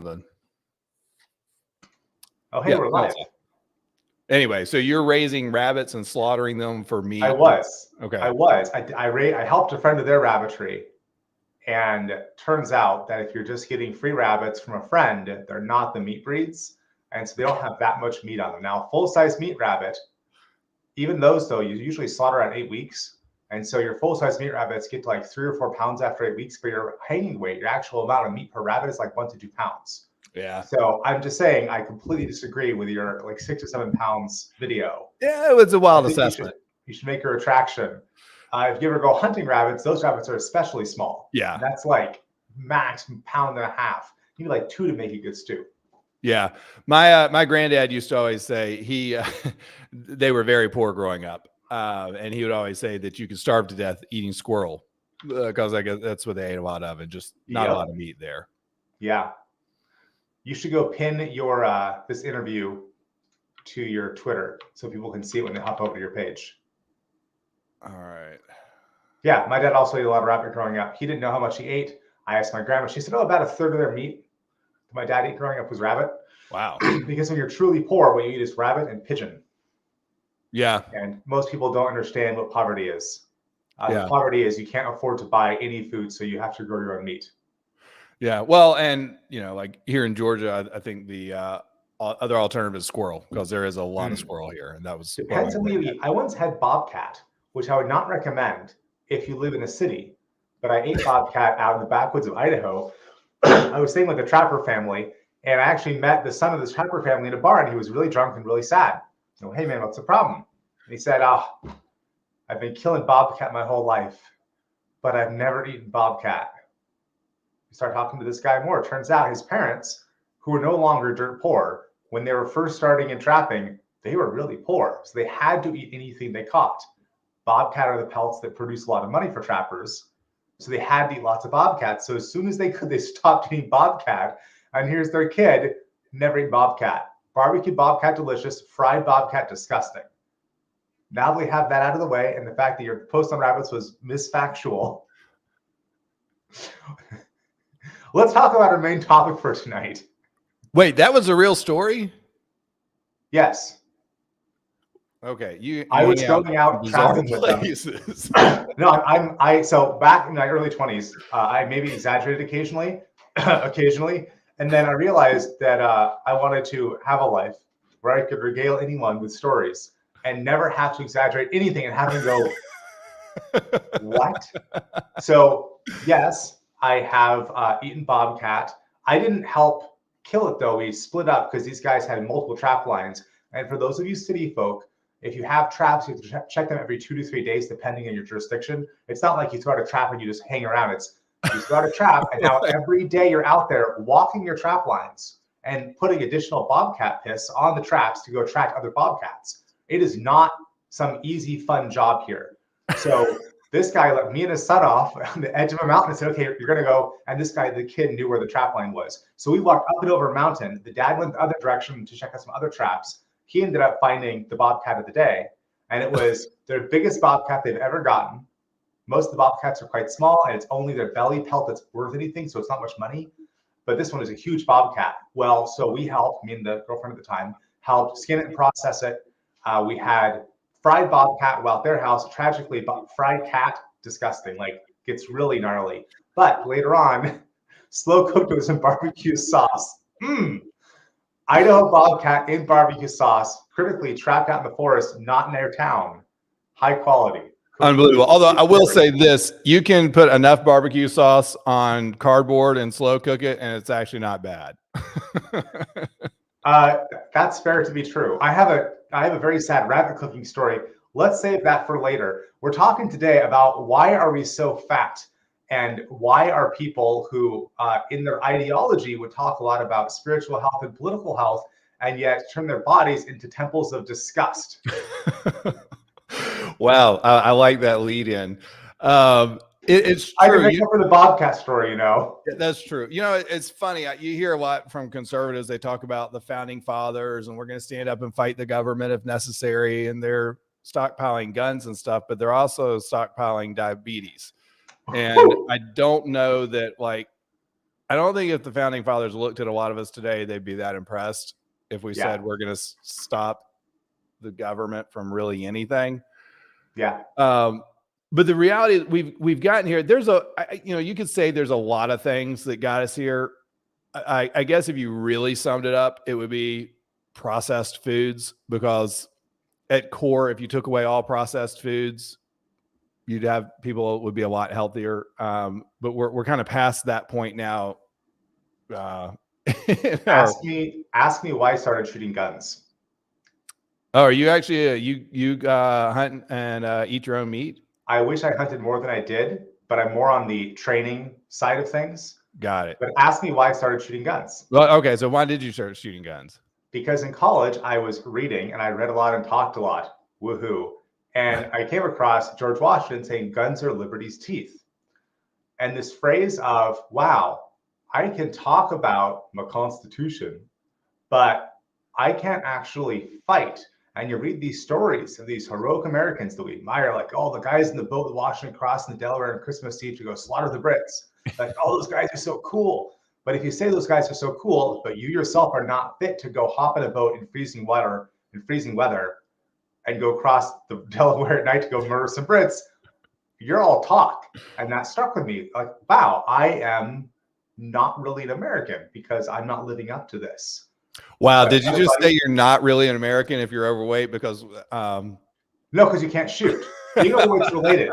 Oh, hey, we're live. Anyway, so you're raising rabbits and slaughtering them for meat? I was. Okay. I helped a friend with their rabbitry. And turns out that if you're just getting free rabbits from a friend, they're not the meat breeds. And so they don't have that much meat on them. Now, full-size meat rabbit, even those, though, you usually slaughter at 8 weeks. And so your full-size meat rabbits get to like 3 or 4 pounds after 8 weeks, but your hanging weight, your actual amount of meat per rabbit is like 1 to 2 pounds. Yeah. So I'm just saying, I completely disagree with your like 6 to 7 pounds video. Yeah, it was a wild assessment. You should make your retraction. If you ever go hunting rabbits, those rabbits are especially small. Yeah. And that's like max 1.5 pounds. You need like 2 to make a good stew. Yeah. My granddad used to always say they were very poor growing up. And he would always say that you could starve to death eating squirrel because I guess that's what they ate a lot of and just not a lot of meat there. Yeah. You should go pin your this interview to your Twitter so people can see it when they hop over to your page. All right. Yeah, my dad also ate a lot of rabbit growing up. He didn't know how much he ate. I asked my grandma. She said, about 1/3 of their meat my dad ate growing up was rabbit. Wow. Because when you're truly poor, what you eat is rabbit and pigeon. Yeah. And most people don't understand what poverty is. Poverty is you can't afford to buy any food, so you have to grow your own meat. Yeah. Well, and, like here in Georgia, I think the other alternative is squirrel because there is a lot of squirrel here. And that was depends on what you eat. I once had bobcat, which I would not recommend if you live in a city, but I ate bobcat out in the backwoods of Idaho. I was staying with a trapper family, and I actually met the son of this trapper family in a bar, and he was really drunk and really sad. Hey man, what's the problem? And he said, I've been killing bobcat my whole life, but I've never eaten bobcat. We start talking to this guy more. It turns out his parents, who were no longer dirt poor, when they were first starting in trapping, they were really poor. So they had to eat anything they caught. Bobcat are the pelts that produce a lot of money for trappers. So they had to eat lots of bobcat. So as soon as they could, they stopped eating bobcat. And here's their kid, never eat bobcat. Barbecue bobcat, delicious. Fried bobcat, disgusting. Now that we have that out of the way, and the fact that your post on rabbits was misfactual, let's talk about our main topic for tonight. Wait, that was a real story? Yes. Okay. I was going out traveling with them. No, so back in my early 20s, I maybe exaggerated occasionally, and then I realized that I wanted to have a life where I could regale anyone with stories and never have to exaggerate anything and have them go, what? So yes, I have eaten bobcat. I didn't help kill it though. We split up because these guys had multiple trap lines. And for those of you city folk, if you have traps, you have to check them every 2 to 3 days, depending on your jurisdiction. It's not like you throw out a trap and you just hang around. It's you throw out a trap, and now every day you're out there walking your trap lines and putting additional bobcat piss on the traps to go attract other bobcats. It is not some easy, fun job here. So this guy let me and his son off on the edge of a mountain and said, okay, you're going to go. And this guy, the kid, knew where the trap line was. So we walked up and over a mountain. The dad went the other direction to check out some other traps. He ended up finding the bobcat of the day, and it was their biggest bobcat they've ever gotten. Most of the bobcats are quite small, and it's only their belly pelt that's worth anything, so it's not much money. But this one is a huge bobcat. Well, so we helped, me and the girlfriend at the time, helped skin it and process it. We had fried bobcat out their house. Tragically, fried cat, disgusting, like gets really gnarly. But later on, slow cooked with some barbecue sauce. Idaho bobcat in barbecue sauce, critically trapped out in the forest, not near town. High quality. Unbelievable. Although I will say this, you can put enough barbecue sauce on cardboard and slow cook it, and it's actually not bad. That's fair to be true. I have a very sad rabbit cooking story. Let's save that for later. We're talking today about why are we so fat? And why are people who in their ideology would talk a lot about spiritual health and political health and yet turn their bodies into temples of disgust? Wow, I like that lead in. It's true. I can make up for the bobcat story, That's true. It's funny. You hear a lot from conservatives. They talk about the founding fathers and we're going to stand up and fight the government if necessary. And they're stockpiling guns and stuff, but they're also stockpiling diabetes. And I don't know that I don't think if the founding fathers looked at a lot of us today, they'd be that impressed if we said we're going to stop the government from really anything. Yeah. But the reality is we've gotten here. There's you could say there's a lot of things that got us here. I guess if you really summed it up, it would be processed foods, because at core, if you took away all processed foods, you'd have people would be a lot healthier. But we're kind of past that point now. Ask me why I started shooting guns. Oh, are you actually you hunt and eat your own meat? I wish I hunted more than I did, but I'm more on the training side of things. Got it. But ask me why I started shooting guns. Well, okay, so why did you start shooting guns? Because in college I was reading and I read a lot and talked a lot. Woohoo. And I came across George Washington saying guns are liberty's teeth. And this phrase of, wow, I can talk about my constitution, but I can't actually fight. And you read these stories of these heroic Americans that we admire, like, oh, the guys in the boat, the Washington crossing the Delaware on Christmas Eve to go slaughter the Brits. Like, oh, those guys are so cool. But if you say those guys are so cool, but you yourself are not fit to go hop in a boat in freezing weather and go across the Delaware at night to go murder some Brits, you're all talk. And that stuck with me. Like, wow, I am not really an American because I'm not living up to this. Wow. Did you just say you're not really an American if you're overweight? Because no, because you can't shoot. Being overweight is related.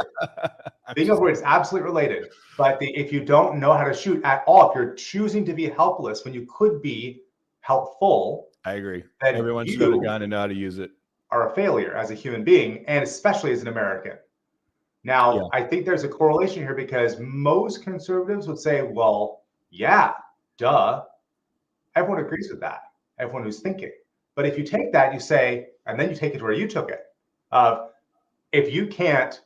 Being overweight is absolutely related. But if you don't know how to shoot at all, if you're choosing to be helpless when you could be helpful, I agree. Everyone should have a gun and know how to use it. Are a failure as a human being, and especially as an American. Now, I think there's a correlation here because most conservatives would say, well, yeah, duh. Everyone agrees with that. Everyone who's thinking. But if you take that, you say, and then you take it to where you took it, if you can't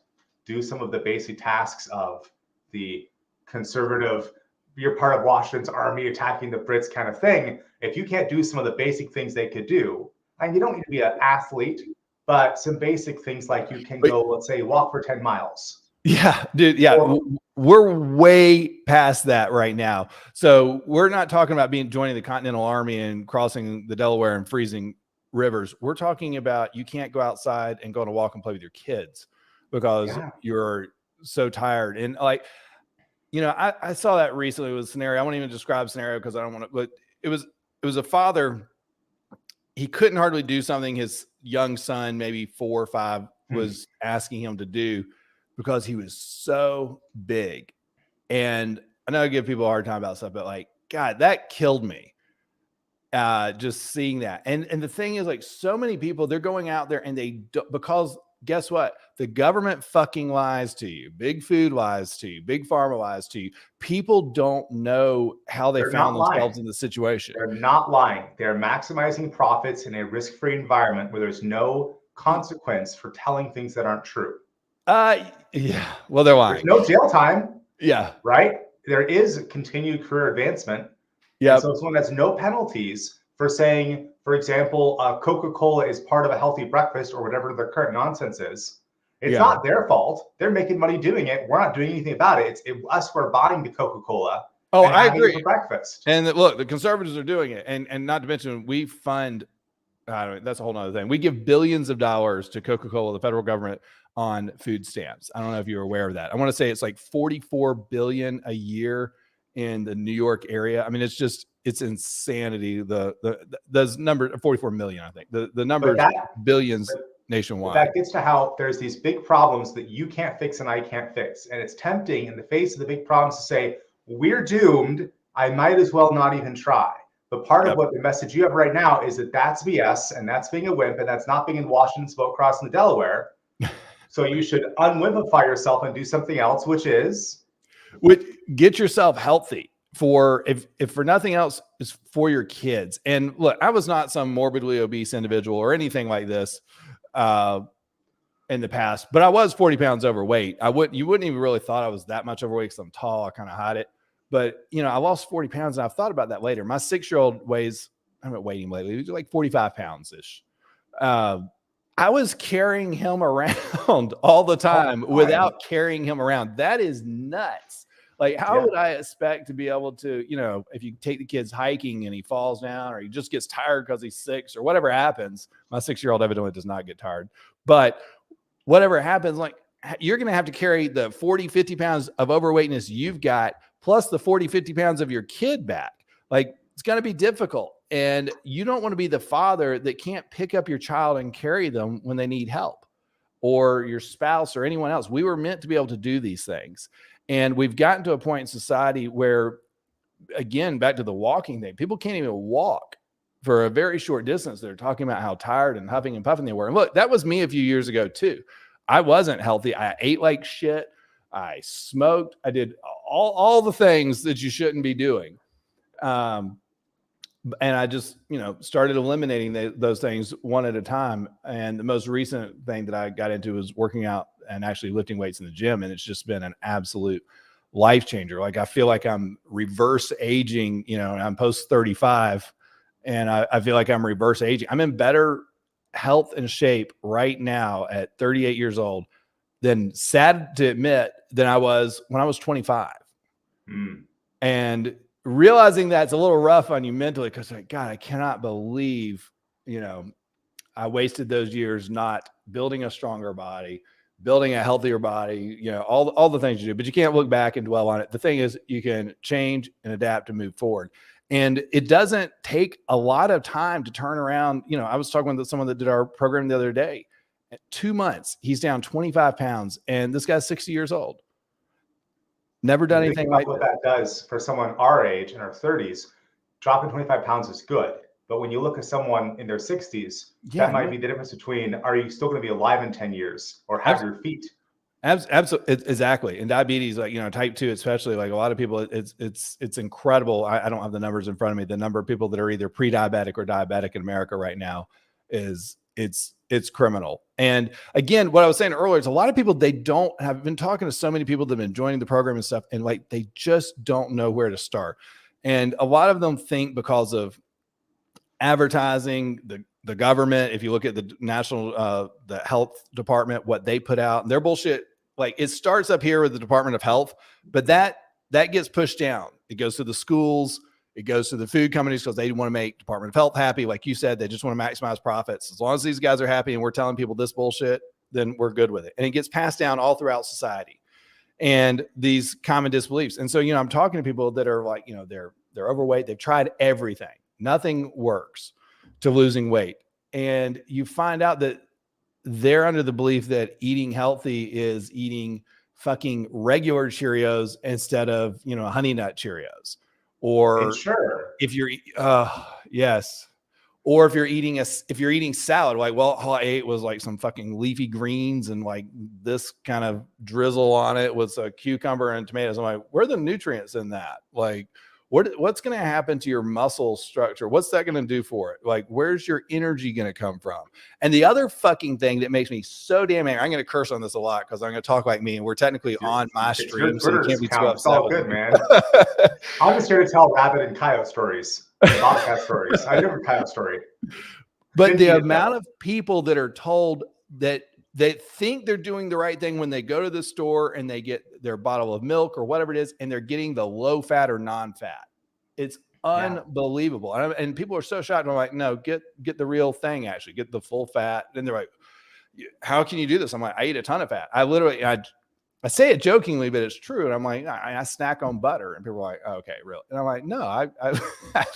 do some of the basic tasks of the conservative, you're part of Washington's army attacking the Brits kind of thing, if you can't do some of the basic things they could do, and you don't need to be an athlete, but some basic things like you can go, let's say, walk for 10 miles. Yeah, dude. Yeah. We're way past that right now. So we're not talking about joining the Continental Army and crossing the Delaware and freezing rivers. We're talking about you can't go outside and go on a walk and play with your kids because you're so tired. And like, I saw that recently with a scenario. I won't even describe scenario because I don't want to, but it was a father. He couldn't hardly do something his young son, maybe 4 or 5, was asking him to do because he was so big. And I know I give people a hard time about stuff, but like, God, that killed me. Just seeing that. And the thing is, like, so many people, they're going out there and they don't, because guess what? The government fucking lies to you. Big food lies to you. Big pharma lies to you. People don't know how they found themselves in the situation. They're not lying. They're maximizing profits in a risk-free environment where there's no consequence for telling things that aren't true. Yeah. Well, they're lying. There's no jail time. Yeah. Right? There is continued career advancement. Yeah. So someone has no penalties for saying, for example, Coca-Cola is part of a healthy breakfast or whatever their current nonsense is. It's not their fault. They're making money doing it. We're not doing anything about it. It's us who are buying the Coca-Cola. Oh, I agree. For breakfast. And look, the conservatives are doing it. And not to mention, we fund, that's a whole nother thing. We give billions of dollars to Coca-Cola, the federal government, on food stamps. I don't know if you're aware of that. I want to say it's like 44 billion a year in the New York area. I mean, it's insanity. The number 44 million, I think. The number billions nationwide. That gets to how there's these big problems that you can't fix and I can't fix. And it's tempting in the face of the big problems to say, we're doomed. I might as well not even try. But part of what the message you have right now is that that's BS and that's being a wimp and that's not being in Washington's boat crossing the Delaware. So you should unwimpify yourself and do something else, which get yourself healthy for if for nothing else is for your kids. And look, I was not some morbidly obese individual or anything like this in the past, but I was 40 pounds overweight. You wouldn't even really thought I was that much overweight because I'm tall. I kind of hide it. But I lost 40 pounds and I've thought about that later. My 6-year-old weighs, I haven't weighed him lately. He's like 45 pounds ish. I was carrying him around all the time without carrying him around. That is nuts. Like, how would I expect to be able to, you know, if you take the kids hiking and he falls down or he just gets tired because he's 6 or whatever happens. My 6-year-old evidently does not get tired, but whatever happens, like, you're going to have to carry the 40, 50 pounds of overweightness you've got, plus the 40, 50 pounds of your kid back. Like, it's going to be difficult. And you don't want to be the father that can't pick up your child and carry them when they need help, or your spouse or anyone else. We were meant to be able to do these things. And we've gotten to a point in society where, again, back to the walking thing, people can't even walk for a very short distance. They're talking about how tired and huffing and puffing they were. And look, that was me a few years ago too. I wasn't healthy. I ate like shit. I smoked. I did all the things that you shouldn't be doing. And I just, you know, started eliminating those things one at a time. And the most recent thing that I got into was working out and actually lifting weights in the gym. And it's just been an absolute life changer. Like, I feel like I'm reverse aging, you know, and I'm post 35 and I feel like I'm reverse aging. I'm in better health and shape right now at 38 years old than, sad to admit, than I was when I was 25. And realizing that's a little rough on you mentally, because like, God, I cannot believe, you know, I wasted those years not building a stronger body, building a healthier body, you know, all the things you do, but you can't look back and dwell on it. The thing is, you can change and adapt and move forward. And it doesn't take a lot of time to turn around. You know, I was talking with someone that did our program the other day. At 2 months, he's down 25 pounds, and this guy's 60 years old. Never done anything like what that does for someone our age in our 30s. Dropping 25 pounds is good. But when you look at someone in their 60s, that might be the difference between, are you still going to be alive in 10 years or have your feet? Absolutely. Exactly. And diabetes, like, you know, type 2, especially, like a lot of people, it's incredible. I don't have the numbers in front of me. The number of people that are either pre-diabetic or diabetic in America right now is it's criminal. And again, what I was saying earlier is a lot of people, they don't have been talking to so many people that have been joining the program and stuff. And like, they just don't know where to start. And a lot of them think because of advertising, the government, if you look at the national, the health department, what they put out, their bullshit, like, it starts up here with the Department of Health, but that gets pushed down. It goes to the schools, it goes to the food companies, because they want to make Department of Health happy. Like you said, they just want to maximize profits. As long as these guys are happy and we're telling people this bullshit, then we're good with it. And it gets passed down all throughout society, and these common disbeliefs. And so, you know, I'm talking to people that are like, you know, they're overweight. They've tried everything. Nothing works to losing weight. And you find out that they're under the belief that eating healthy is eating fucking regular Cheerios instead of, you know, Honey Nut Cheerios. Or if you're, yes. Or if you're eating salad, like, well, all I ate was like some fucking leafy greens and like this kind of drizzle on it with a cucumber and tomatoes. I'm like, where are the nutrients in that? Like, what's going to happen to your muscle structure? What's that going to do for it? Like, where's your energy going to come from? And the other fucking thing that makes me so damn angry, I'm going to curse on this a lot because I'm going to talk like me, and we're technically on my stream, so you can't be too upset. It's all good, man. I'm just here to tell rabbit and coyote stories, bobcat stories. I never coyote story. But the amount of people that are told that they think they're doing the right thing when they go to the store and they get their bottle of milk or whatever it is, and they're getting the low fat or non-fat. It's unbelievable. And people are so shocked. And I'm like, no, get the real thing, actually. Get the full fat. And they're like, how can you do this? I'm like, I eat a ton of fat. I say it jokingly, but it's true. And I'm like, I snack on butter. And people are like, oh, okay, really? And I'm like, no, I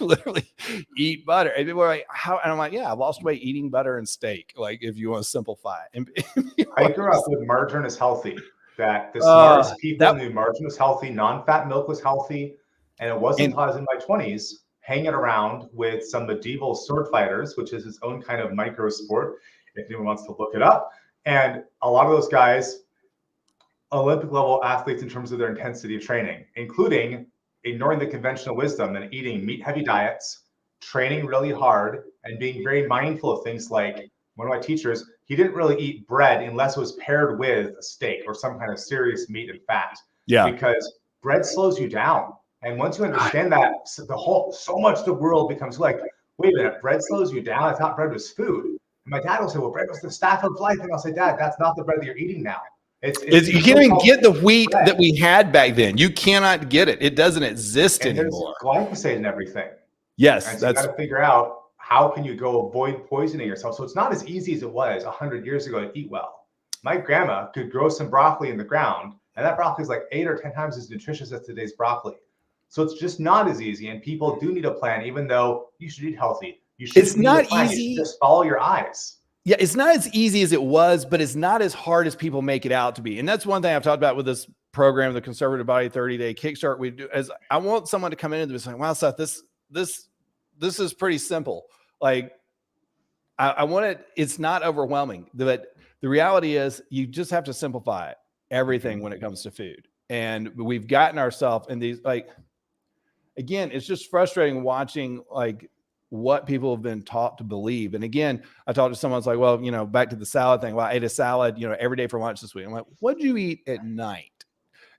literally eat butter. And people are like, how? And I'm like, yeah, I lost weight eating butter and steak. Like, if you want to simplify it. I grew up with margarine is healthy. That the smartest people knew margarine was healthy, non-fat milk was healthy. And it wasn't until I was in my 20s hanging around with some medieval sword fighters, which is its own kind of micro sport, if anyone wants to look it up. And a lot of those guys, Olympic level athletes in terms of their intensity of training, including ignoring the conventional wisdom and eating meat heavy diets, training really hard, and being very mindful of things like, one of my teachers, he didn't really eat bread unless it was paired with a steak or some kind of serious meat and fat. Yeah. Because bread slows you down. And once you understand that, so much of the world becomes like, wait a minute, bread slows you down? I thought bread was food. And my dad will say, well, bread was the staff of life. And I'll say, Dad, that's not the bread that you're eating now. You can't even get the wheat that we had back then. You cannot get it. It doesn't exist anymore. There's glyphosate in everything. Yes, and so you got to figure out how can you go avoid poisoning yourself. So it's not as easy as it was 100 years ago to eat well. My grandma could grow some broccoli in the ground, and that broccoli is like 8 or 10 times as nutritious as today's broccoli. So it's just not as easy, and people do need a plan, even though you should eat healthy. It's not easy. You should just follow your eyes. Yeah, it's not as easy as it was, but it's not as hard as people make it out to be. And that's one thing I've talked about with this program, the Conservative Body 30-Day Kickstart. We do as I want someone to come in and be saying, "Wow, Seth, this is pretty simple." Like I want it. It's not overwhelming, but the reality is you just have to simplify everything when it comes to food. And we've gotten ourselves in these, like, again, it's just frustrating watching like what people have been taught to believe. And again, I talked to someone, it's like, well, back to the salad thing. Well, I ate a salad, every day for lunch this week. I'm like, what did you eat at night?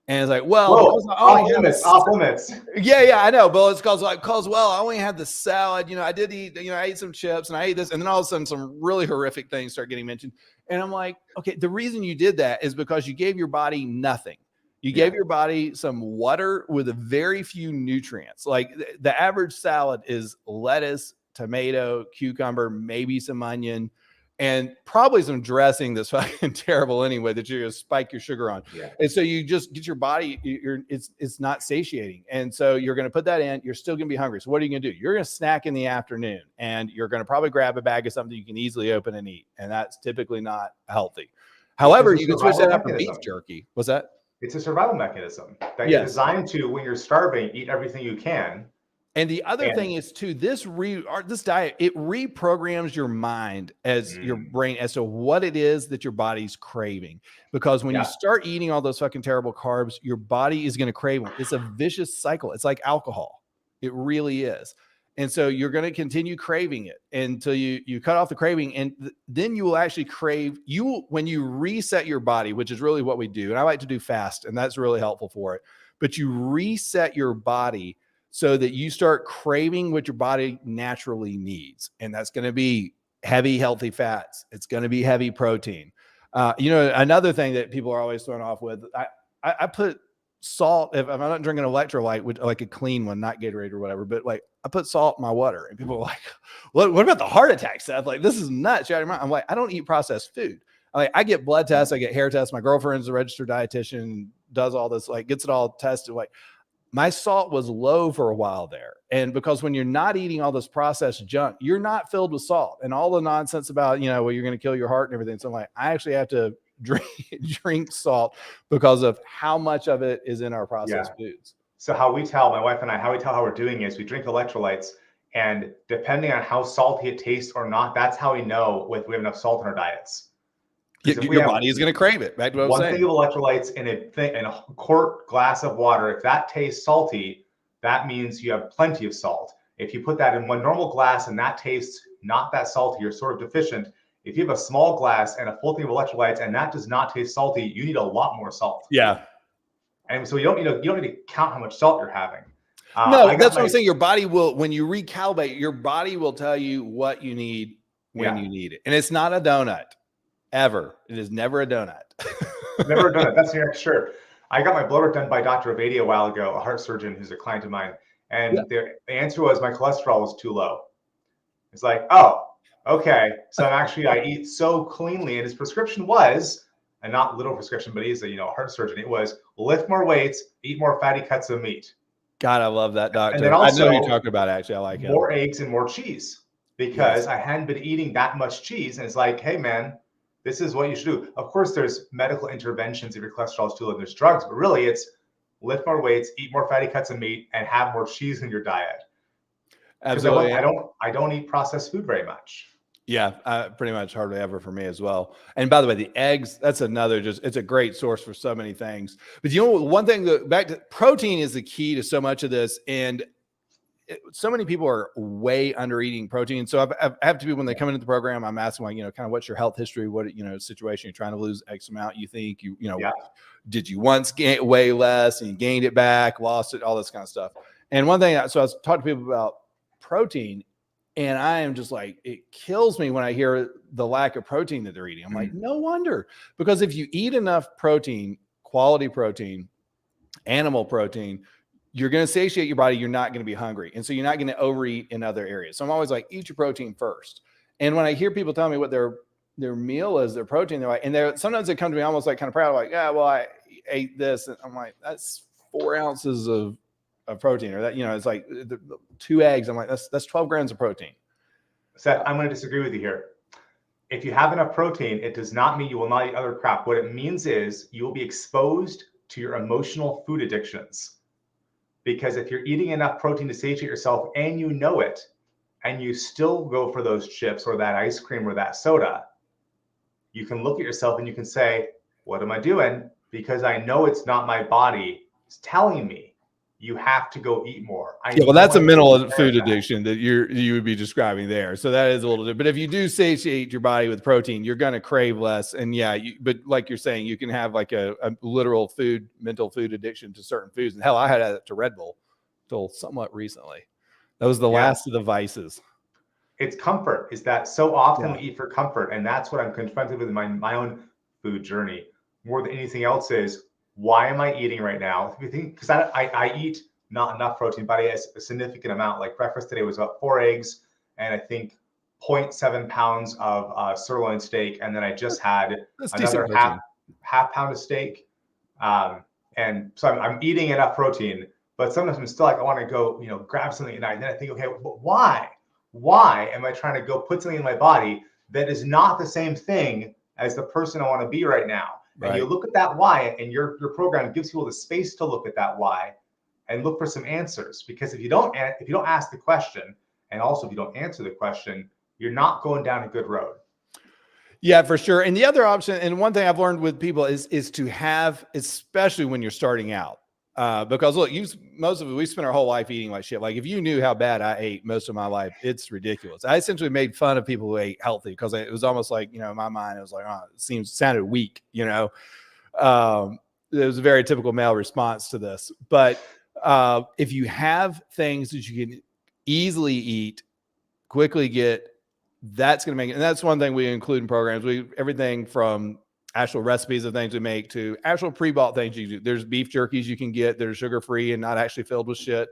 And it's like, well, off limits. Yeah, I know. But it's because well, I only had the salad. I did eat, I ate some chips and I ate this. And then all of a sudden some really horrific things start getting mentioned. And I'm like, okay, the reason you did that is because you gave your body nothing. You gave your body some water with a very few nutrients. Like the average salad is lettuce, tomato, cucumber, maybe some onion, and probably some dressing that's fucking terrible anyway that you're going to spike your sugar on. Yeah. And so you just get your body, it's not satiating. And so you're going to put that in, you're still going to be hungry. So what are you going to do? You're going to snack in the afternoon, and you're going to probably grab a bag of something you can easily open and eat. And that's typically not healthy. However, you can switch that up for beef jerky. What's that? It's a survival mechanism that you're designed to, when you're starving, eat everything you can. And the other thing is too, this diet, it reprograms your mind as your brain as to what it is that your body's craving. Because when you start eating all those fucking terrible carbs, your body is going to crave them. It's a vicious cycle. It's like alcohol. It really is. And so you're going to continue craving it until you cut off the craving. And then you will actually crave when you reset your body, which is really what we do. And I like to do fast, and that's really helpful for it. But you reset your body so that you start craving what your body naturally needs. And that's going to be heavy, healthy fats. It's going to be heavy protein. Another thing that people are always thrown off with, I put salt, if I'm not drinking electrolyte, like a clean one, not Gatorade or whatever, but like I put salt in my water, and people are like, what about the heart attack, Seth? Like, this is nuts. I'm like, I don't eat processed food. I get blood tests, I get hair tests. My girlfriend's a registered dietitian, does all this, like gets it all tested. Like my salt was low for a while there. And because when you're not eating all this processed junk, you're not filled with salt and all the nonsense about, well, you're going to kill your heart and everything. So I'm like, I actually have to drink salt because of how much of it is in our processed foods. So how we tell, my wife and I, how we're doing is we drink electrolytes, and depending on how salty it tastes or not, that's how we know if we have enough salt in our diets. Your body is going to crave it. Back to what I was saying. One thing of electrolytes in a quart glass of water, if that tastes salty, that means you have plenty of salt. If you put that in one normal glass and that tastes not that salty, you're sort of deficient. If you have a small glass and a full thing of electrolytes and that does not taste salty, you need a lot more salt. Yeah. And so you don't need to count how much salt you're having. No, that's what I'm saying. Your body will, when you recalibrate, your body will tell you what you need when you need it. And it's not a donut. Ever. It is never a donut. Never a donut. That's sure. I got my blood work done by Dr. Avadi a while ago, a heart surgeon who's a client of mine. And the answer was my cholesterol was too low. It's like, oh, okay. So I eat so cleanly. And his prescription was, and not little prescription, but he's a heart surgeon. It was lift more weights, eat more fatty cuts of meat. God, I love that doctor. And then also, I know you're talking about it, actually. I like it. More eggs and more cheese, because I hadn't been eating that much cheese. And it's like, hey, man, this is what you should do. Of course, there's medical interventions if your cholesterol is too low, and there's drugs, but really it's lift more weights, eat more fatty cuts of meat, and have more cheese in your diet. Absolutely. I don't eat processed food very much. Yeah, pretty much hardly ever for me as well. And by the way, the eggs, that's another, it's a great source for so many things. But one thing back to protein is the key to so much of this. And so many people are way under eating protein. So I have to be, when they come into the program, I'm asking, like, kind of what's your health history? What, situation you're trying to lose X amount. You think did you once weigh less and you gained it back, lost it, all this kind of stuff. And one thing, so I was talking to people about protein. And I am just like, it kills me when I hear the lack of protein that they're eating. I'm like, no wonder, because if you eat enough protein, quality protein, animal protein, you're going to satiate your body. You're not going to be hungry. And so you're not going to overeat in other areas. So I'm always like, eat your protein first. And when I hear people tell me what their meal is, their protein, they're like, and sometimes they come to me almost like kind of proud, like, yeah, well, I ate this. And I'm like, that's 4 ounces of protein, or that, it's like 2 eggs. I'm like, that's 12 grams of protein. Seth, I'm going to disagree with you here. If you have enough protein, it does not mean you will not eat other crap. What it means is you will be exposed to your emotional food addictions. Because if you're eating enough protein to satiate yourself and you know it, and you still go for those chips or that ice cream or that soda, you can look at yourself and you can say, what am I doing? Because I know it's not my body. It's telling me you have to go eat more. Well, that's a mental food addiction that you would be describing there. So that is a little bit, but if you do satiate your body with protein, you're going to crave less. And yeah, but like you're saying, you can have like a literal mental food addiction to certain foods. And hell, I had that to Red Bull till somewhat recently. That was the last of the vices. It's comfort. Is that so often we eat for comfort. And that's what I'm confronted with in my own food journey. More than anything else is, why am I eating right now? Because I eat not enough protein, but I eat a significant amount. Like breakfast today was about 4 eggs and I think 0.7 pounds of sirloin steak. And then I just had another half pound of steak. And so I'm eating enough protein, but sometimes I'm still like, I want to go, grab something at night. And then I think, okay, but why? Why am I trying to go put something in my body that is not the same thing as the person I want to be right now? Right. And you look at that why, and your program gives people the space to look at that why and look for some answers. Because if you don't ask the question, and also if you don't answer the question, you're not going down a good road. Yeah, for sure. And the other option, and one thing I've learned with people is to have, especially when you're starting out, because look, most of it, we spent our whole life eating like shit. Like if you knew how bad I ate most of my life, it's ridiculous. I essentially made fun of people who ate healthy because it was almost like, in my mind, it was like, oh, it sounded weak, It was a very typical male response to this. But if you have things that you can easily eat, quickly get, that's going to make it. And that's one thing we include in programs. Everything from actual recipes of things we make to actual pre-bought things you do. There's beef jerkies you can get that are sugar-free and not actually filled with shit.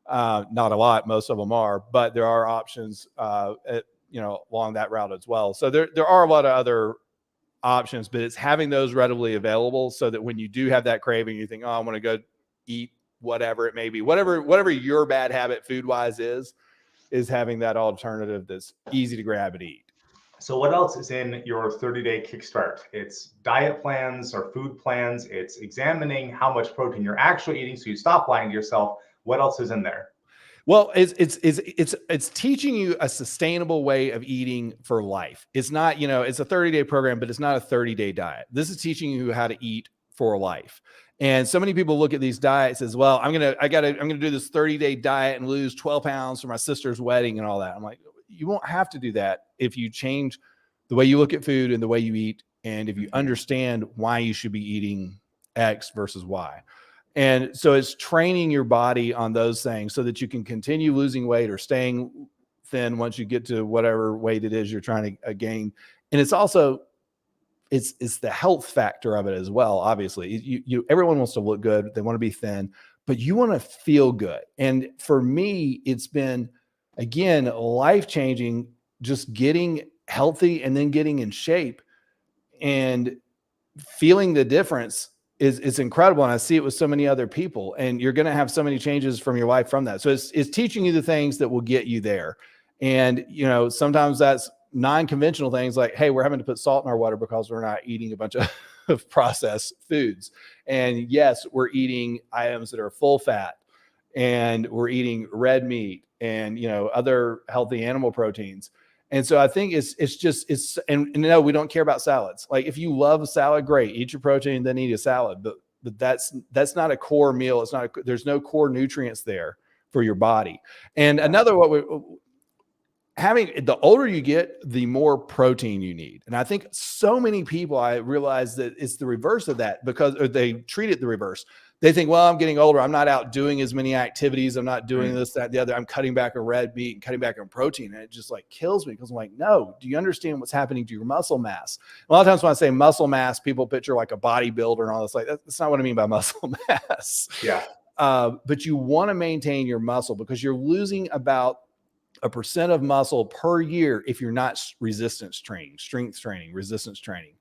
Not a lot, most of them are, but there are options, along that route as well. So there are a lot of other options, but it's having those readily available so that when you do have that craving, you think, oh, I want to go eat whatever it may be, whatever your bad habit food-wise is having that alternative that's easy to grab and eat. So what else is in your 30-day Kickstart? It's diet plans or food plans. It's examining how much protein you're actually eating so you stop lying to yourself. What else is in there? Well, it's teaching you a sustainable way of eating for life. It's not, it's a 30-day program, but it's not a 30-day diet. This is teaching you how to eat for life. And so many people look at these diets as well. I'm going to do this 30-day diet and lose 12 pounds for my sister's wedding and all that. I'm like, you won't have to do that if you change the way you look at food and the way you eat. And if you understand why you should be eating X versus Y. And so it's training your body on those things so that you can continue losing weight or staying thin once you get to whatever weight it is you're trying to gain. And it's also, it's the health factor of it as well. Obviously, everyone wants to look good. They want to be thin, but you want to feel good. And for me, it's been, again, life-changing, just getting healthy and then getting in shape and feeling the difference is incredible. And I see it with so many other people, and you're going to have so many changes from your life from that. So it's teaching you the things that will get you there. And, sometimes that's non-conventional things like, hey, we're having to put salt in our water because we're not eating a bunch of processed foods. And yes, we're eating items that are full fat, and we're eating red meat and, other healthy animal proteins. And so I think and no, we don't care about salads. Like if you love a salad, great, eat your protein, then eat a salad. But that's not a core meal. There's no core nutrients there for your body. And another, the older you get, the more protein you need. And I think so many people, I realize that it's the reverse of that or they treat it the reverse. they think, well, I'm getting older. I'm not out doing as many activities. I'm not doing this, that, the other. I'm cutting back on red meat and cutting back on protein. And it just like kills me because I'm like, no, do you understand what's happening to your muscle mass? A lot of times when I say muscle mass, people picture like a bodybuilder and all this. Like, that's not what I mean by muscle mass. Yeah. But you want to maintain your muscle because you're losing about 1% of muscle per year if you're not resistance training, strength training, resistance training.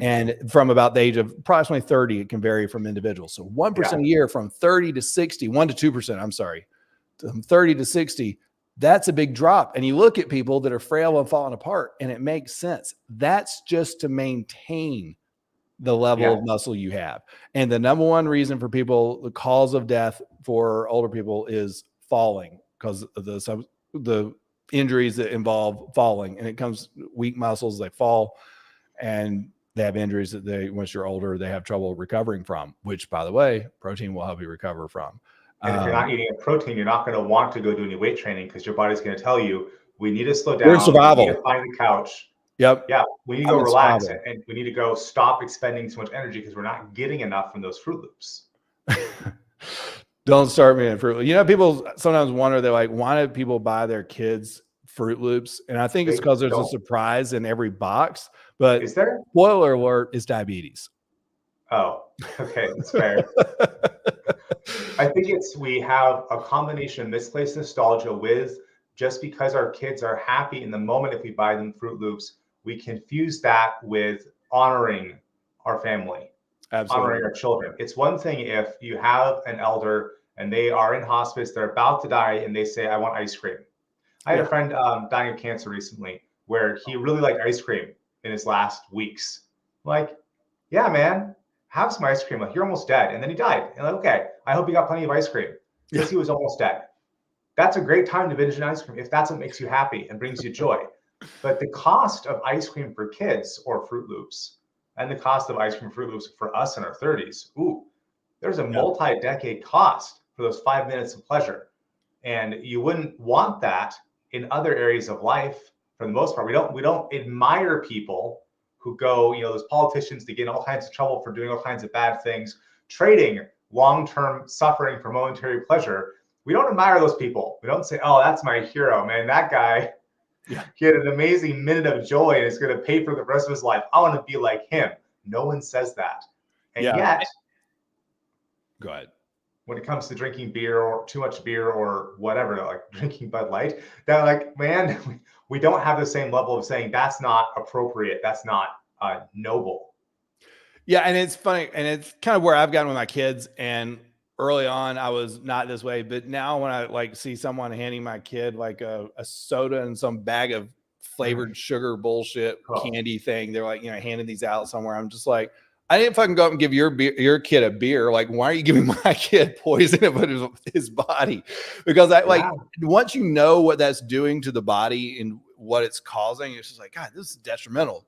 And from about the age of approximately 30, it can vary from individuals. So 1% a year from 30 to 60, 1 to 2%, I'm sorry, from 30 to 60, that's a big drop. And you look at people that are frail and falling apart, and it makes sense. That's just to maintain the level of muscle you have. And the number one reason for people, the cause of death for older people is falling because of the injuries that involve falling. And it comes weak muscles, they fall, and they have injuries that they, once you're older, they have trouble recovering from, which, by the way, protein will help you recover from. And if you're not eating a protein, you're not going to want to go do any weight training because your body's going to tell you, we need to slow down. We're in survival. We need to find the couch. Yep. Yeah. We need to go relax and we need to go stop expending so much energy because we're not getting enough from those Fruit Loops. Don't start me in Fruit Loops. You know, people sometimes wonder, they're like, why do people buy their kids Fruit Loops? And I think it's because there's a surprise in every box. But is there? Spoiler alert, is diabetes. Oh, okay. That's fair. I think we have a combination of misplaced nostalgia with just because our kids are happy in the moment if we buy them Fruit Loops, we confuse that with honoring our family. Absolutely. Honoring our children. It's one thing if you have an elder and they are in hospice, they're about to die, and they say, I want ice cream. I had a friend dying of cancer recently where he really liked ice cream in his last weeks. Like, yeah, man, have some ice cream. Like, you're almost dead. And then he died. And like, okay, I hope you got plenty of ice cream because he was almost dead. That's a great time to binge an ice cream if that's what makes you happy and brings you joy. But the cost of ice cream for kids or Fruit Loops and the cost of ice cream Fruit Loops for us in our 30s, there's a multi-decade cost for those 5 minutes of pleasure. And you wouldn't want that in other areas of life. For the most part, we don't admire people who go, those politicians that get in all kinds of trouble for doing all kinds of bad things, trading long-term suffering for momentary pleasure. We don't admire those people. We don't say, oh, that's my hero, man. That guy, he had an amazing minute of joy and is going to pay for the rest of his life. I want to be like him. No one says that. And yet, go ahead. When it comes to drinking beer or too much beer or whatever, like drinking Bud Light, they're like, man, we don't have the same level of saying that's not appropriate. That's not noble. Yeah. And it's funny. And it's kind of where I've gotten with my kids. And early on, I was not this way. But now when I see someone handing my kid like a soda and some bag of flavored sugar bullshit candy thing, they're like, handing these out somewhere. I'm just like, I didn't fucking go up and give your kid a beer. Like, why are you giving my kid poison in his body? Because once you know what that's doing to the body and what it's causing, it's just like, God, this is detrimental.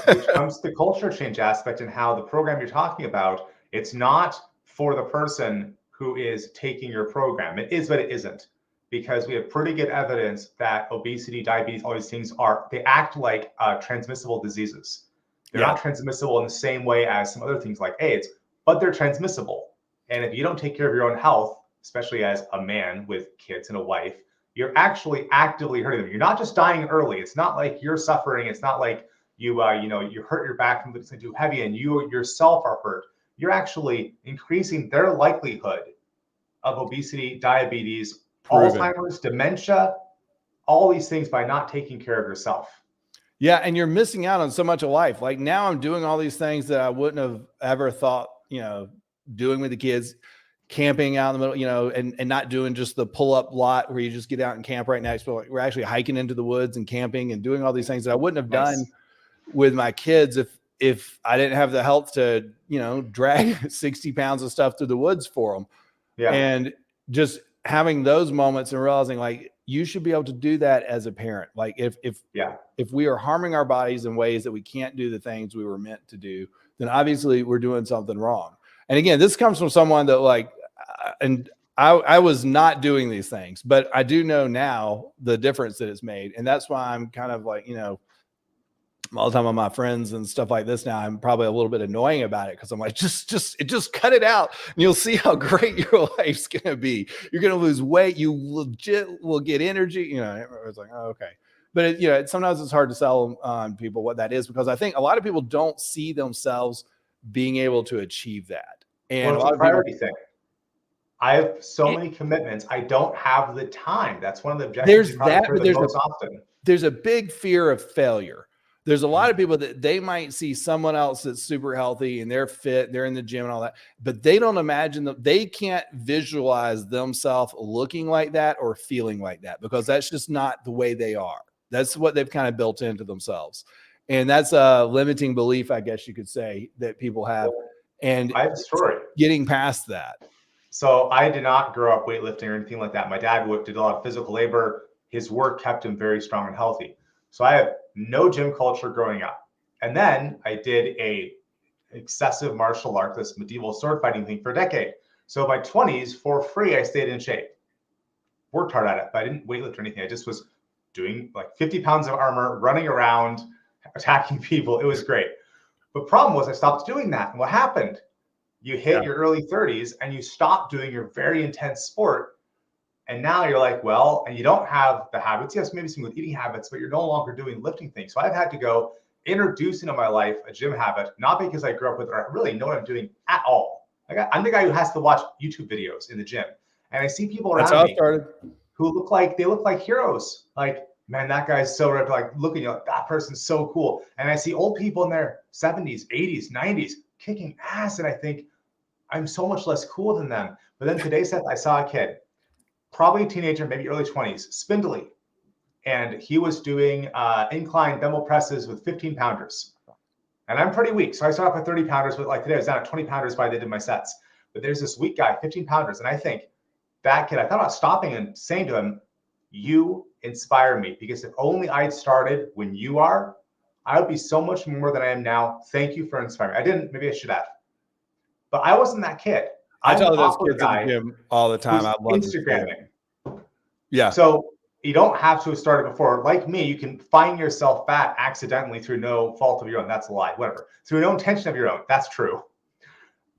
Which comes to the culture change aspect and how the program you're talking about, it's not for the person who is taking your program. It is, but it isn't. Because we have pretty good evidence that obesity, diabetes, all these things they act like transmissible diseases. They're not transmissible in the same way as some other things like AIDS, but they're transmissible. And if you don't take care of your own health, especially as a man with kids and a wife, you're actually actively hurting them. You're not just dying early. It's not like you're suffering. It's not like you hurt your back and it's too heavy and you yourself are hurt. You're actually increasing their likelihood of obesity, diabetes, Alzheimer's, dementia, all these things by not taking care of yourself. Yeah. And you're missing out on so much of life. Like now I'm doing all these things that I wouldn't have ever thought, doing with the kids, camping out in the middle, and not doing just the pull up lot where you just get out and camp right next. But we're actually hiking into the woods and camping and doing all these things that I wouldn't have done with my kids if I didn't have the health to, drag 60 pounds of stuff through the woods for them. Yeah. And just having those moments and realizing like, you should be able to do that as a parent. Like if we are harming our bodies in ways that we can't do the things we were meant to do, then obviously we're doing something wrong. And again, this comes from someone that I was not doing these things, but I do know now the difference that it's made. And that's why I'm kind of like, all the time on my friends and stuff like this now, I'm probably a little bit annoying about it because I'm like, just cut it out and you'll see how great your life's going to be. You're going to lose weight. You legit will get energy. You know, it's like, oh, okay. But sometimes it's hard to sell on people what that is, because I think a lot of people don't see themselves being able to achieve that. And it's a priority thing. I have so many commitments. I don't have the time. That's one of the objections. There's a big fear of failure. There's a lot of people that they might see someone else that's super healthy and they're fit, they're in the gym and all that, but they don't imagine that they can't visualize themselves looking like that or feeling like that, because that's just not the way they are. That's what they've kind of built into themselves. And that's a limiting belief, I guess you could say, that people have. And I have a story. Getting past that. So I did not grow up weightlifting or anything like that. My dad did a lot of physical labor. His work kept him very strong and healthy. So I have no gym culture growing up. And then I did a excessive martial art, this medieval sword fighting thing, for a decade. So in my 20s, for free, I stayed in shape. Worked hard at it, but I didn't weightlift or anything. I just was doing like 50 pounds of armor, running around, attacking people. It was great. But problem was I stopped doing that. And what happened? You hit your early 30s and you stop doing your very intense sport. And now you're like, well, and you don't have the habits. Yes, maybe some good eating habits, but you're no longer doing lifting things. So I've had to go introduce into my life a gym habit, not because I grew up with it, or I really know what I'm doing at all. I'm the guy who has to watch YouTube videos in the gym. And I see people around me who look like heroes. Like, man, that guy's so ripped. Like, looking, like, that person's so cool. And I see old people in their 70s, 80s, 90s kicking ass. And I think, I'm so much less cool than them. But then today, Seth, I saw a kid, probably a teenager, maybe early 20s, spindly. And he was doing incline dumbbell presses with 15 pounders. And I'm pretty weak. So I started off with 30 pounders, but like today I was down at 20 pounders by the end of my sets. But there's this weak guy, 15 pounders. And I think that kid, I thought about stopping and saying to him, you inspire me, because if only I'd started when you are, I would be so much more than I am now. Thank you for inspiring me. I didn't, maybe I should have. But I wasn't that kid. I tell those kids in the gym all the time. I love Instagramming. Yeah. So you don't have to have started before. Like me, you can find yourself fat accidentally through no fault of your own. That's a lie. Whatever. Through no intention of your own. That's true.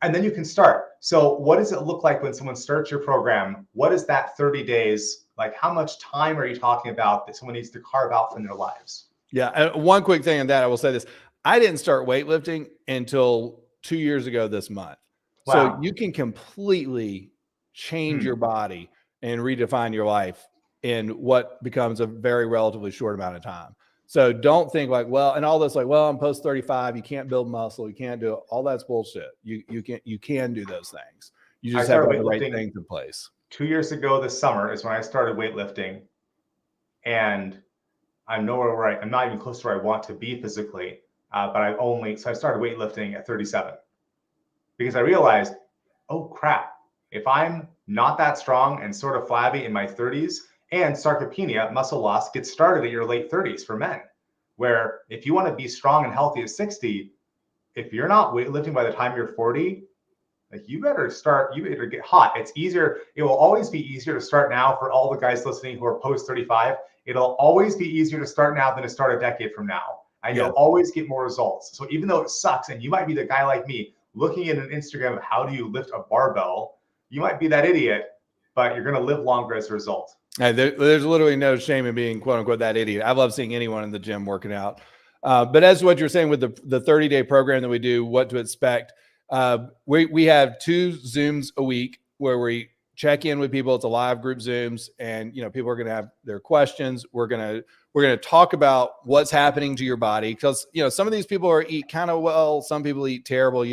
And then you can start. So what does it look like when someone starts your program? What is that 30 days? Like, how much time are you talking about that someone needs to carve out from their lives? Yeah. And one quick thing on that, I will say this. I didn't start weightlifting until 2 years ago this month. Wow. So you can completely change your body and redefine your life in what becomes a very relatively short amount of time. So don't think like, well, and all this like, well, I'm post 35, you can't build muscle, you can't do it. All that's bullshit. You can do those things. You just have to have the right things in place. 2 years ago this summer is when I started weightlifting, and I'm nowhere where I'm not even close to where I want to be physically. But I started weightlifting at 37 because I realized, oh crap, if I'm not that strong and sort of flabby in my 30s, and sarcopenia, muscle loss, gets started at your late 30s for men, where if you want to be strong and healthy at 60, if you're not weightlifting by the time you're 40, like you better get hot. It's easier. It will always be easier to start now for all the guys listening who are post 35. It'll always be easier to start now than to start a decade from now. And you'll always get more results. So even though it sucks, and you might be the guy like me looking at an Instagram of how do you lift a barbell, you might be that idiot, but you're going to live longer as a result. There's literally no shame in being quote unquote that idiot. I love seeing anyone in the gym working out. But as what you're saying with the 30-day program that we do, what to expect, we have 2 Zooms a week where we check in with people. It's a live group Zooms, and people are going to have their questions. We're going to talk about what's happening to your body, because some of these people eat kind of well, some people eat terrible.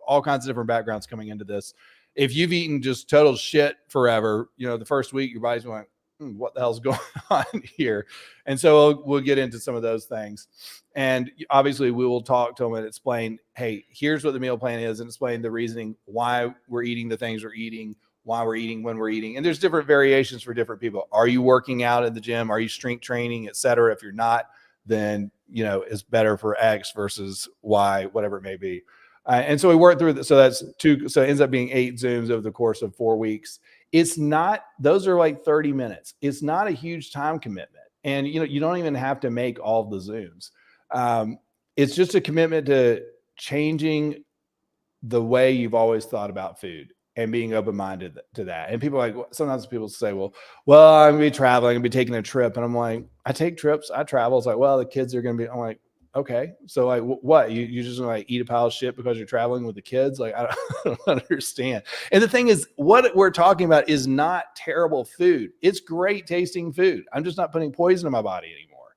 All kinds of different backgrounds coming into this. If you've eaten just total shit forever, the first week your body's going, what the hell's going on here? And so we'll get into some of those things. And obviously we will talk to them and explain, hey, here's what the meal plan is, and explain the reasoning why we're eating the things we're eating, why we're eating when we're eating. And there's different variations for different people. Are you working out in the gym? Are you strength training, et cetera? If you're not, then, it's better for X versus Y, whatever it may be. And so we work through so that's 2. So it ends up being 8 Zooms over the course of 4 weeks. Those are like 30 minutes. It's not a huge time commitment. And, you don't even have to make all of the Zooms. It's just a commitment to changing the way you've always thought about food and being open-minded to that. And people are like, sometimes people say, well, I'm gonna be traveling, I'm gonna be taking a trip. And I'm like, I take trips, I travel. It's like, well, the kids are gonna be, I'm like, okay. So like, what? You just like eat a pile of shit because you're traveling with the kids? Like, I don't understand. And the thing is, what we're talking about is not terrible food. It's great tasting food. I'm just not putting poison in my body anymore.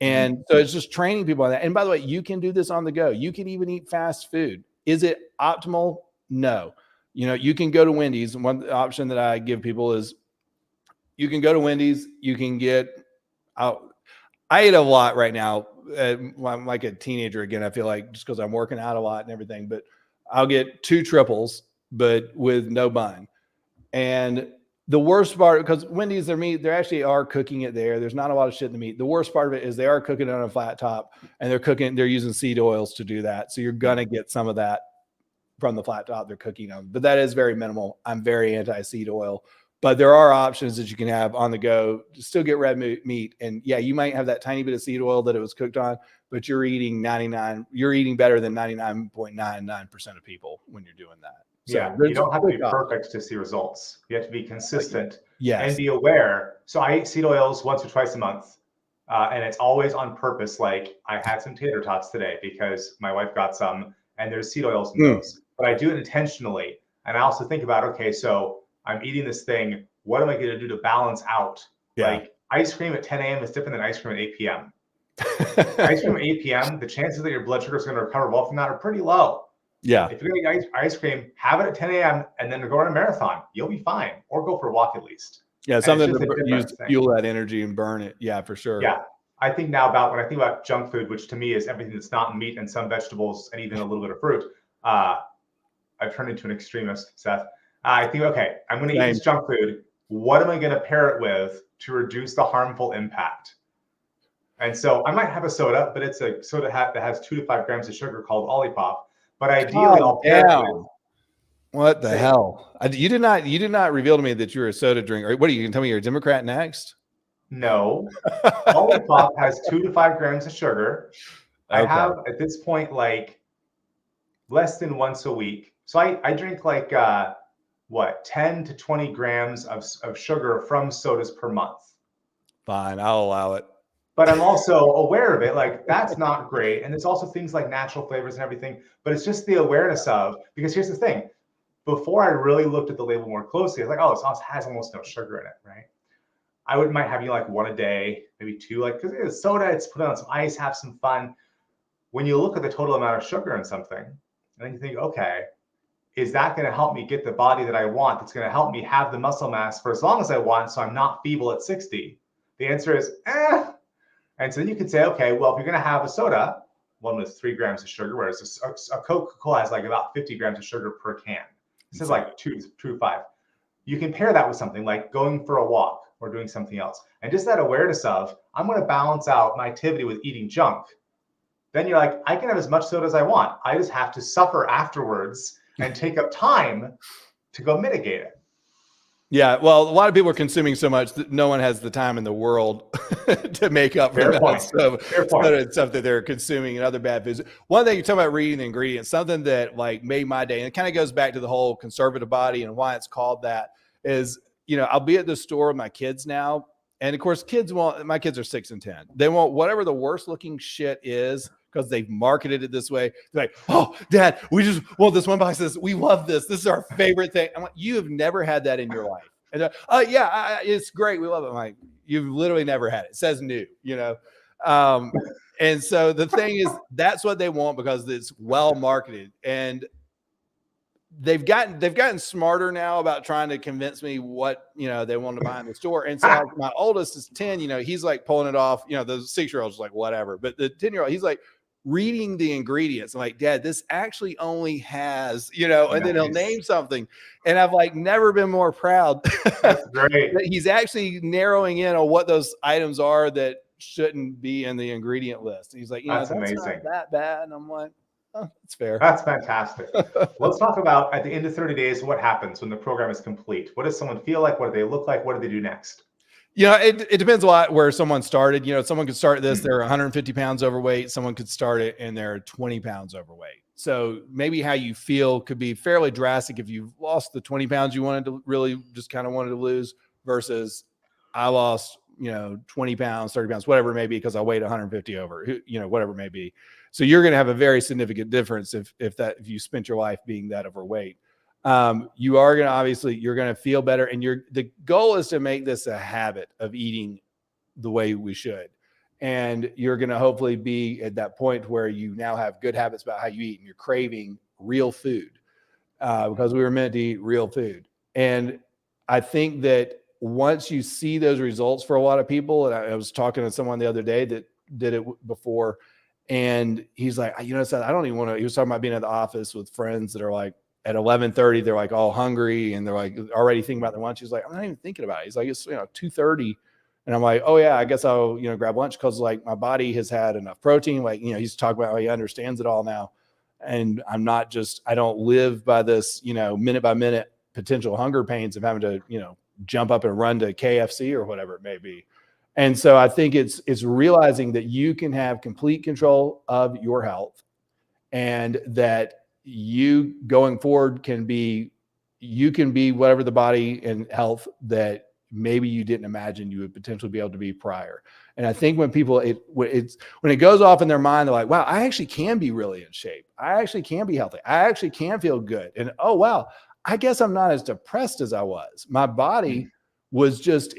And so it's just training people on that. And by the way, you can do this on the go. You can even eat fast food. Is it optimal? No. You can go to Wendy's. And one option that I give people is you can go to Wendy's. You can get out. I eat a lot right now. I'm like a teenager again. I feel like just because I'm working out a lot and everything, but I'll get 2 triples, but with no bun. And the worst part, because Wendy's, their meat, they actually are cooking it there. There's not a lot of shit in the meat. The worst part of it is they are cooking it on a flat top, and they're using seed oils to do that. So you're going to get some of that from the flat top they're cooking on, but that is very minimal. I'm very anti seed oil, but there are options that you can have on the go to still get red meat. And yeah, you might have that tiny bit of seed oil that it was cooked on, but you're eating better than 99.99% of people when you're doing that. So yeah, you don't have to be perfect to see results. You have to be consistent and be aware. So I eat seed oils once or twice a month, and it's always on purpose. Like I had some tater tots today because my wife got some, and there's seed oils in those. But I do it intentionally, and I also think about, okay, so I'm eating this thing. What am I going to do to balance out? Yeah. Like ice cream at 10 a.m. is different than ice cream at 8 p.m. Ice cream at 8 p.m., the chances that your blood sugar is going to recover well from that are pretty low. Yeah. If you're going to eat ice cream, have it at 10 a.m. and then go on a marathon. You'll be fine. Or go for a walk at least. Yeah, something to fuel that energy and burn it. Yeah, for sure. Yeah. I think now when I think about junk food, which to me is everything that's not meat and some vegetables and even a little bit of fruit, I've turned into an extremist, Seth. I think, okay, I'm going to eat this junk food. What am I going to pair it with to reduce the harmful impact? And so I might have a soda, but it's a soda that has 2 to 5 grams of sugar called Olipop. But ideally, I'll pair it with. What the hell? You did not reveal to me that you're a soda drinker. What are you going to tell me? You're a Democrat next? No. Olipop has 2 to 5 grams of sugar. Okay. I have at this point like less than once a week. So I drink like 10 to 20 grams of sugar from sodas per month. Fine, I'll allow it. But I'm also aware of it. Like that's not great. And there's also things like natural flavors and everything. But it's just the awareness of, because here's the thing. Before I really looked at the label more closely, I was like, oh, it has almost no sugar in it, right? I might have like 1 a day, maybe 2, like because it's soda, it's put on some ice, have some fun. When you look at the total amount of sugar in something, and then you think, okay, is that going to help me get the body that I want? That's going to help me have the muscle mass for as long as I want, so I'm not feeble at 60. The answer is, And so then you could say, okay, well, if you're going to have a soda, one with 3 grams of sugar, whereas a Coca-Cola has like about 50 grams of sugar per can. This is like 2 to 5. You can pair that with something like going for a walk or doing something else. And just that awareness of, I'm going to balance out my activity with eating junk. Then you're like, I can have as much soda as I want. I just have to suffer afterwards and take up time to go mitigate it. Yeah, well, a lot of people are consuming so much that no one has the time in the world to make up for that stuff that they're consuming and other bad foods. One thing you're talking about reading the ingredients, something that like made my day, and it kind of goes back to the whole conservative body and why it's called that, is, I'll be at the store with my kids now. And of course, my kids are 6 and 10. They want whatever the worst looking shit is because they've marketed it this way. They're like, oh, Dad, we just want this one box. We love this. This is our favorite thing. I'm like, you have never had that in your life. And yeah, it's great. We love it. I'm like, you've literally never had it. It says new, And so the thing is, that's what they want because it's well marketed. And they've gotten smarter now about trying to convince me what they want to buy in the store. And so my oldest is 10, he's like pulling it off, the 6-year-old's like whatever, but the 10-year-old, he's like reading the ingredients. I'm like, Dad, this actually only has, and then he'll name something. And I've like never been more proud. That's great. That he's actually narrowing in on what those items are that shouldn't be in the ingredient list. And he's like, that's amazing. Not that bad. And I'm like, oh, that's fair. That's fantastic. Let's talk about at the end of 30 days, what happens when the program is complete? What does someone feel like? What do they look like? What do they do next? It depends a lot where someone started. Someone could start this, they're 150 pounds overweight. Someone could start it and they're 20 pounds overweight. So maybe how you feel could be fairly drastic if you've lost the 20 pounds you wanted to really just kind of wanted to lose versus I lost, 20 pounds, 30 pounds, whatever it may be, because I weighed 150 over, whatever it may be. So you're going to have a very significant difference if you spent your life being that overweight. You are going to obviously you're going to feel better, and the goal is to make this a habit of eating the way we should, and you're going to hopefully be at that point where you now have good habits about how you eat and you're craving real food because we were meant to eat real food. And I think that once you see those results for a lot of people, and I was talking to someone the other day that did it before, and he's like, I don't even want to. He was talking about being at the office with friends that are like, at 11:30, they're like all hungry and they're like already thinking about their lunch. He's like, I'm not even thinking about it. He's like, it's 2:30. And I'm like, oh yeah, I guess I'll, grab lunch because like my body has had enough protein. Like, he's talking about how he understands it all now. And I don't live by this, minute by minute potential hunger pains of having to, jump up and run to KFC or whatever it may be. And so I think it's realizing that you can have complete control of your health and that you going forward can be whatever the body and health that maybe you didn't imagine you would potentially be able to be prior. And I think when people, when it goes off in their mind, they're like, wow, I actually can be really in shape. I actually can be healthy. I actually can feel good. And oh, wow, I guess I'm not as depressed as I was. My body was just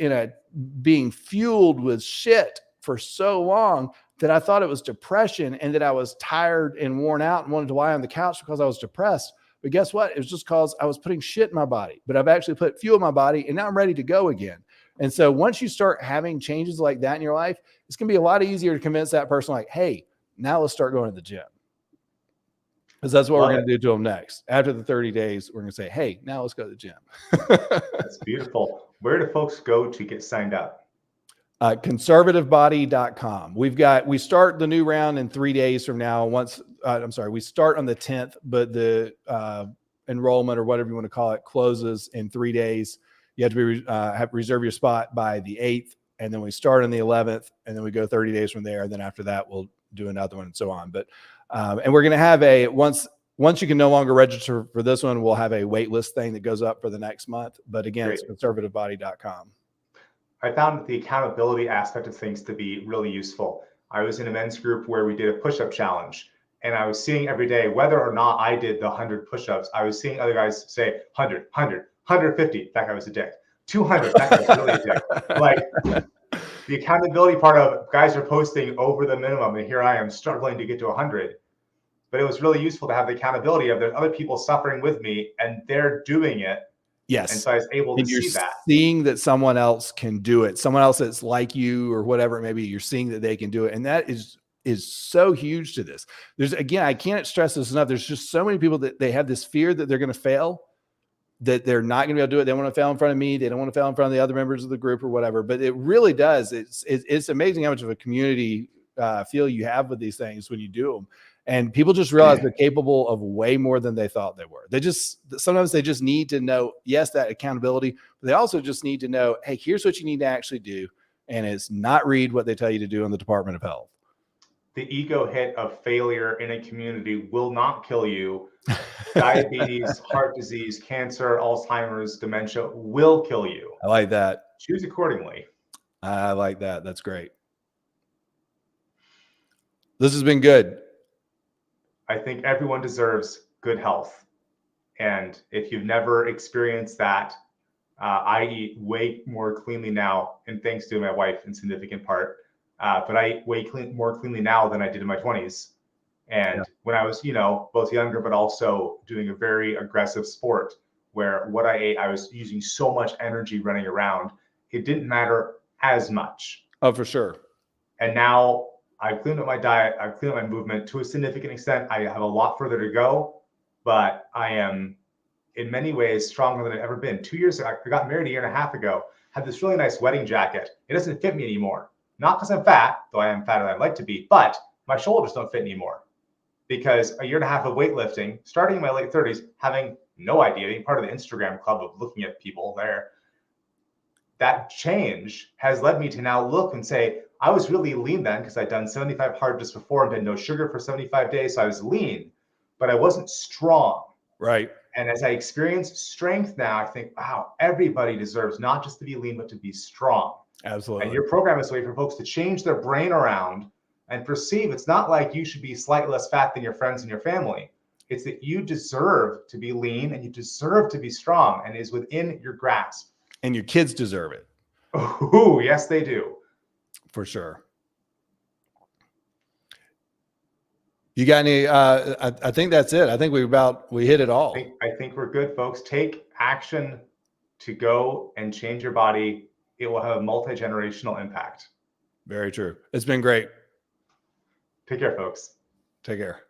being fueled with shit for so long that I thought it was depression and that I was tired and worn out and wanted to lie on the couch because I was depressed. But guess what? It was just because I was putting shit in my body, but I've actually put fuel in my body and now I'm ready to go again. And so once you start having changes like that in your life, it's going to be a lot easier to convince that person like, hey, now let's start going to the gym. Because that's what we're going to do to them next. After the 30 days, we're going to say, hey, now let's go to the gym. That's beautiful. Where do folks go to get signed up? Conservativebody.com. We start the new round in 3 days from now. We start on the 10th, but the enrollment or whatever you want to call it closes in 3 days. You have to reserve your spot by the 8th, and then we start on the 11th, and then we go 30 days from there. And then after that, we'll do another one and so on. But and we're going to have once you can no longer register for this one, we'll have a wait list thing that goes up for the next month. But again, It's conservativebody.com. I found the accountability aspect of things to be really useful. I was in a men's group where we did a push-up challenge, and I was seeing every day, whether or not I did the 100 push-ups, I was seeing other guys say 100, 150, that guy was a dick. 200, that guy was really a dick. Like the accountability part of guys are posting over the minimum, and here I am struggling to get to 100. But it was really useful to have the accountability of there's other people suffering with me, and they're doing it. Yes. And so I was able to see that. Seeing that someone else can do it, someone else that's like you or whatever it may be, you're seeing that they can do it. And that is so huge to this. I can't stress this enough. There's just so many people that they have this fear that they're going to fail, that they're not going to be able to do it. They want to fail in front of me. They don't want to fail in front of the other members of the group or whatever. But it really does. It's amazing how much of a community feel you have with these things when you do them. And people just realize they're capable of way more than they thought they were. Sometimes they just need to know, yes, that accountability, but they also just need to know, hey, here's what you need to actually do. And it's not read what they tell you to do in the Department of Health. The ego hit of failure in a community will not kill you. Diabetes, heart disease, cancer, Alzheimer's, dementia will kill you. I like that. Choose accordingly. I like that. That's great. This has been good. I think everyone deserves good health. And if you've never experienced that, I eat way more cleanly now, and thanks to my wife in significant part, but I eat more cleanly now than I did in my 20s. And when I was, both younger, but also doing a very aggressive sport where what I ate, I was using so much energy running around, it didn't matter as much. Oh, for sure. And now I've cleaned up my diet. I've cleaned up my movement to a significant extent. I have a lot further to go, but I am in many ways stronger than I've ever been. 2 years ago, I got married a year and a half ago, had this really nice wedding jacket. It doesn't fit me anymore. Not because I'm fat, though I am fatter than I'd like to be, but my shoulders don't fit anymore. Because a year and a half of weightlifting, starting in my late 30s, having no idea, being part of the Instagram club of looking at people there, that change has led me to now look and say, I was really lean then because I'd done 75 hard just before and did no sugar for 75 days. So I was lean, but I wasn't strong. Right. And as I experience strength now, I think, wow, everybody deserves not just to be lean, but to be strong. Absolutely. And your program is a way for folks to change their brain around and perceive it's not like you should be slightly less fat than your friends and your family. It's that you deserve to be lean and you deserve to be strong, and is within your grasp. And your kids deserve it. Oh, yes, they do. For sure. You got any, I think that's it. I think we hit it all. I think we're good, folks. Take action to go and change your body. It will have a multi-generational impact. Very true. It's been great. Take care, folks. Take care.